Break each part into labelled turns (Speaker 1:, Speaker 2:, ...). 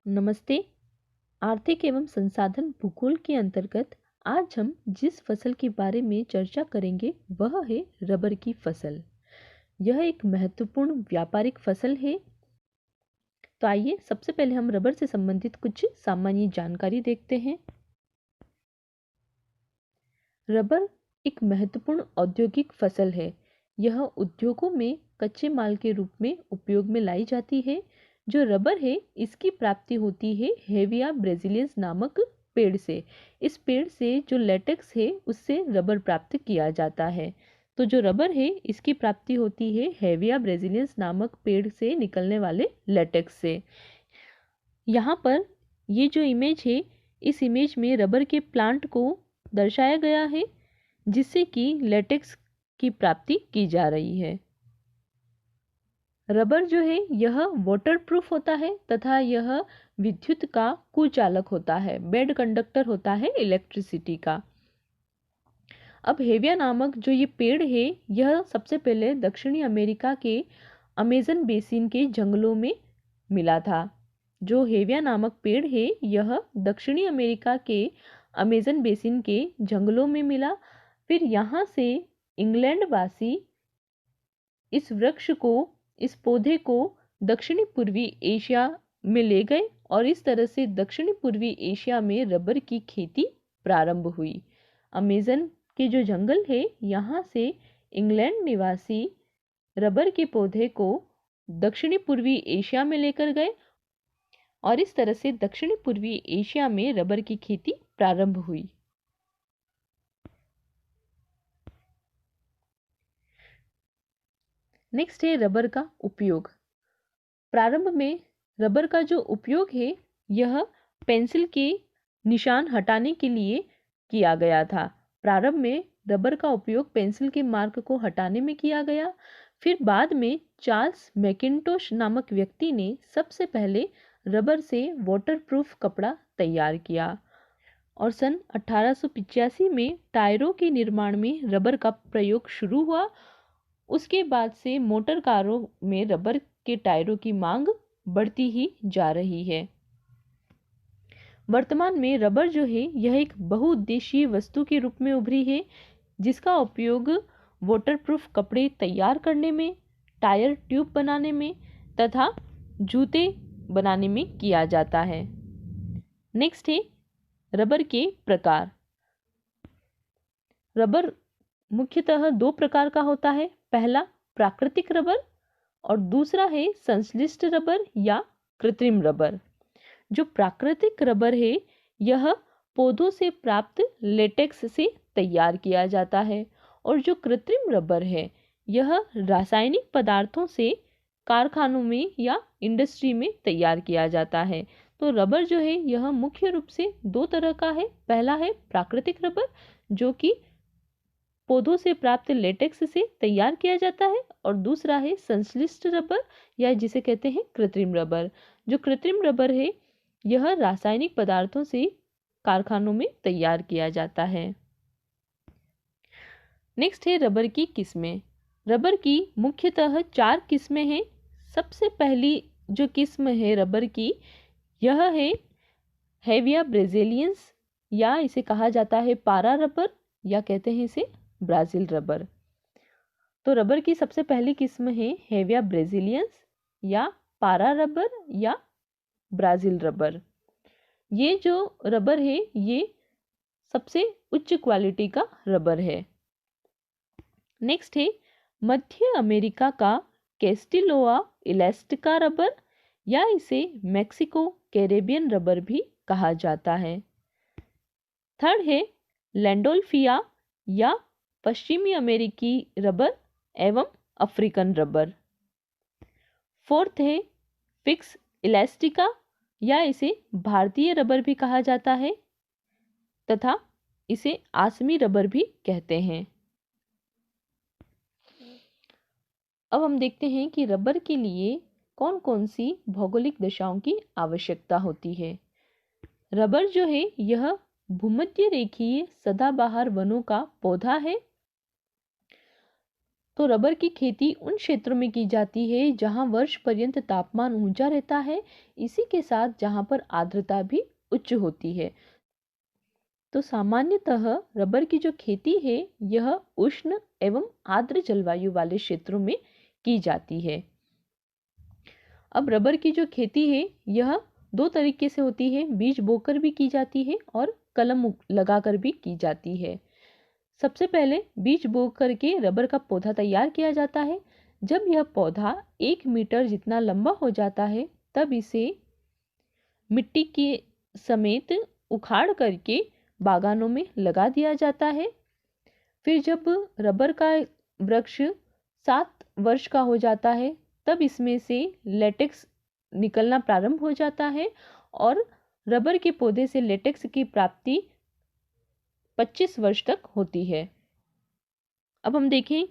Speaker 1: नमस्ते। आर्थिक एवं संसाधन भूगोल के अंतर्गत आज हम जिस फसल के बारे में चर्चा करेंगे वह है रबर की फसल। यह एक महत्वपूर्ण व्यापारिक फसल है। तो आइए सबसे पहले हम रबर से संबंधित कुछ सामान्य जानकारी देखते हैं। रबर एक महत्वपूर्ण औद्योगिक फसल है। यह उद्योगों में कच्चे माल के रूप में उपयोग में लाई जाती है। जो रबर है इसकी प्राप्ति होती है हेविया ब्रासिलियंस नामक पेड़ से। इस पेड़ से जो लेटेक्स है उससे रबर प्राप्त किया जाता है। तो जो रबर है इसकी प्राप्ति होती है हेविया ब्रासिलियंस नामक पेड़ से निकलने वाले लेटेक्स से। यहाँ पर ये जो इमेज है, इस इमेज में रबर के प्लांट को दर्शाया गया है जिससे कि लेटेक्स की प्राप्ति की जा रही है। रबर जो है यह वाटरप्रूफ होता है तथा यह विद्युत का कुचालक होता है, बेड कंडक्टर होता है इलेक्ट्रिसिटी का। अब हेविया नामक जो ये पेड़ है यह सबसे पहले दक्षिणी अमेरिका के अमेजन बेसिन के जंगलों में मिला था। जो हेविया नामक पेड़ है यह दक्षिणी अमेरिका के अमेजन बेसिन के जंगलों में मिला। फिर यहाँ से इंग्लैंड वासी इस वृक्ष को, इस पौधे को दक्षिणी पूर्वी एशिया में ले गए और इस तरह से दक्षिणी पूर्वी एशिया में रबर की खेती प्रारंभ हुई। अमेजन के जो जंगल है यहाँ से इंग्लैंड निवासी रबर के पौधे को दक्षिणी पूर्वी एशिया में लेकर गए और इस तरह से दक्षिणी पूर्वी एशिया में रबर की खेती प्रारंभ हुई। नेक्स्ट है रबर का उपयोग। प्रारंभ में रबर का जो उपयोग है यह पेंसिल के निशान हटाने के लिए किया गया था। प्रारंभ में रबर का उपयोग पेंसिल के मार्क को हटाने में किया गया। फिर बाद में चार्ल्स मैकिन्टोश नामक व्यक्ति ने सबसे पहले रबर से वाटरप्रूफ कपड़ा तैयार किया और सन 1885 में टायरों के निर्माण में रबर का प्रयोग शुरू हुआ। उसके बाद से मोटर कारों में रबर के टायरों की मांग बढ़ती ही जा रही है। वर्तमान में रबर जो है यह एक बहुउद्देशीय वस्तु के रूप में उभरी है जिसका उपयोग वाटरप्रूफ कपड़े तैयार करने में, टायर ट्यूब बनाने में तथा जूते बनाने में किया जाता है। नेक्स्ट है रबर के प्रकार। रबर मुख्यतः दो प्रकार का होता है। पहला प्राकृतिक रबर और दूसरा है संश्लिष्ट रबर या कृत्रिम रबर। जो प्राकृतिक रबर है यह पौधों से प्राप्त लेटेक्स से तैयार किया जाता है और जो कृत्रिम रबर है यह रासायनिक पदार्थों से कारखानों में या इंडस्ट्री में तैयार किया जाता है। तो रबर जो है यह मुख्य रूप से दो तरह का है। पहला है प्राकृतिक रबर जो कि पौधों से प्राप्त लेटेक्स से तैयार किया जाता है और दूसरा है संश्लिष्ट रबर या जिसे कहते हैं कृत्रिम रबर। जो कृत्रिम रबर है यह रासायनिक पदार्थों से कारखानों में तैयार किया जाता है। नेक्स्ट है रबर की किस्में। रबर की मुख्यतः 4 किस्में हैं। सबसे पहली जो किस्म है रबर की यह है हेविया ब्रासिलियंस या इसे कहा जाता है पारा रबर या कहते हैं इसे ब्राजील रबर। तो रबर की सबसे पहली किस्म है हेविया ब्रासिलियंस या पारा रबर या ब्राजील रबर। ये जो रबर है ये सबसे उच्च क्वालिटी का रबर है। नेक्स्ट है मध्य अमेरिका का कैस्टिलोआ इलास्टिका रबर या इसे मैक्सिको कैरेबियन रबर भी कहा जाता है। थर्ड है लैंडोल्फिया या पश्चिमी अमेरिकी रबर एवं अफ्रीकन रबर। फोर्थ है फिक्स इलास्टिका या इसे भारतीय रबर भी कहा जाता है तथा इसे आसमी रबर भी कहते हैं। अब हम देखते हैं कि रबर के लिए कौन कौन सी भौगोलिक दशाओं की आवश्यकता होती है। रबर जो है यह भूमध्य रेखीय सदाबहार वनों का पौधा है। तो रबर की खेती उन क्षेत्रों में की जाती है जहां वर्ष पर्यंत तापमान ऊंचा रहता है, इसी के साथ जहां पर आर्द्रता भी उच्च होती है। तो सामान्यतः रबर की जो खेती है यह उष्ण एवं आर्द्र जलवायु वाले क्षेत्रों में की जाती है। अब रबर की जो खेती है यह दो तरीके से होती है, बीज बोकर भी की जाती है और कलम लगाकर भी की जाती है। सबसे पहले बीज बो करके रबर का पौधा तैयार किया जाता है। जब यह पौधा 1 मीटर जितना लंबा हो जाता है तब इसे मिट्टी के समेत उखाड़ करके बागानों में लगा दिया जाता है। फिर जब रबर का वृक्ष 7 वर्ष का हो जाता है तब इसमें से लेटेक्स निकलना प्रारंभ हो जाता है और रबर के पौधे से लेटेक्स की प्राप्ति 25 वर्ष तक होती है। अब हम देखें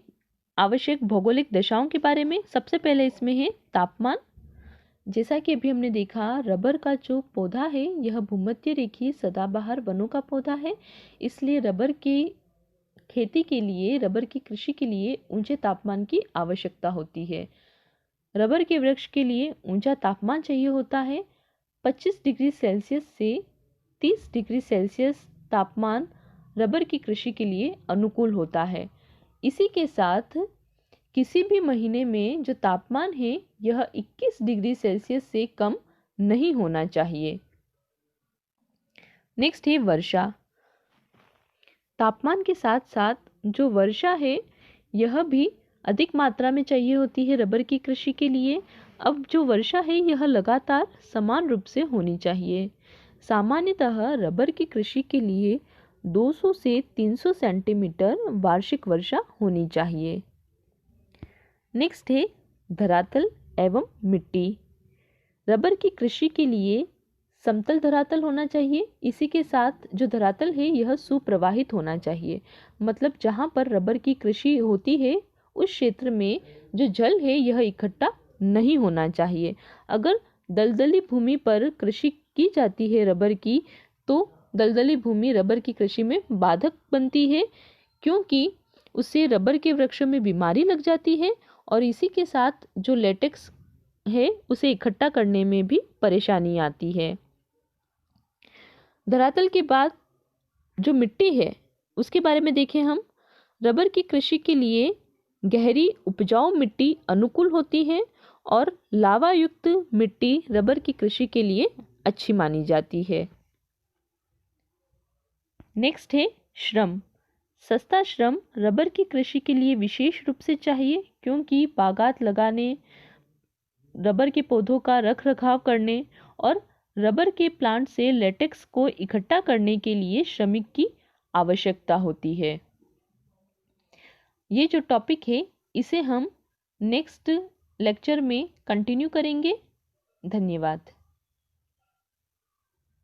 Speaker 1: आवश्यक भौगोलिक दशाओं के बारे में। सबसे पहले इसमें है तापमान। जैसा कि अभी हमने देखा, रबर का जो पौधा है यह भूमध्य रेखीय सदाबहार वनों का पौधा है, इसलिए रबर की खेती के लिए, रबर की कृषि के लिए ऊंचे तापमान की आवश्यकता होती है। रबर के वृक्ष के लिए ऊंचा तापमान चाहिए होता है। 25 डिग्री सेल्सियस से 30 डिग्री सेल्सियस तापमान रबर की कृषि के लिए अनुकूल होता है। इसी के साथ किसी भी महीने में जो तापमान है यह 21 डिग्री सेल्सियस से कम नहीं होना चाहिए। नेक्स्ट है वर्षा। तापमान के साथ साथ जो वर्षा है यह भी अधिक मात्रा में चाहिए होती है रबर की कृषि के लिए। अब जो वर्षा है यह लगातार समान रूप से होनी चाहिए। सामान्यतः रबर की कृषि के लिए 200 से 300 सेंटीमीटर वार्षिक वर्षा होनी चाहिए। नेक्स्ट है धरातल एवं मिट्टी। रबर की कृषि के लिए समतल धरातल होना चाहिए। इसी के साथ जो धरातल है यह सुप्रवाहित होना चाहिए, मतलब जहाँ पर रबर की कृषि होती है उस क्षेत्र में जो जल है यह इकट्ठा नहीं होना चाहिए। अगर दलदली भूमि पर कृषि की जाती है रबर की, तो दलदली भूमि रबर की कृषि में बाधक बनती है, क्योंकि उससे रबर के वृक्षों में बीमारी लग जाती है और इसी के साथ जो लेटेक्स है उसे इकट्ठा करने में भी परेशानी आती है। धरातल के बाद जो मिट्टी है उसके बारे में देखें हम। रबर की कृषि के लिए गहरी उपजाऊ मिट्टी अनुकूल होती है और लावा युक्त मिट्टी रबर की कृषि के लिए अच्छी मानी जाती है। नेक्स्ट है श्रम। सस्ता श्रम रबर की कृषि के लिए विशेष रूप से चाहिए, क्योंकि बागात लगाने, रबर के पौधों का रख रखाव करने और रबर के प्लांट से लेटेक्स को इकट्ठा करने के लिए श्रमिक की आवश्यकता होती है। ये जो टॉपिक है इसे हम नेक्स्ट लेक्चर में कंटिन्यू करेंगे। धन्यवाद।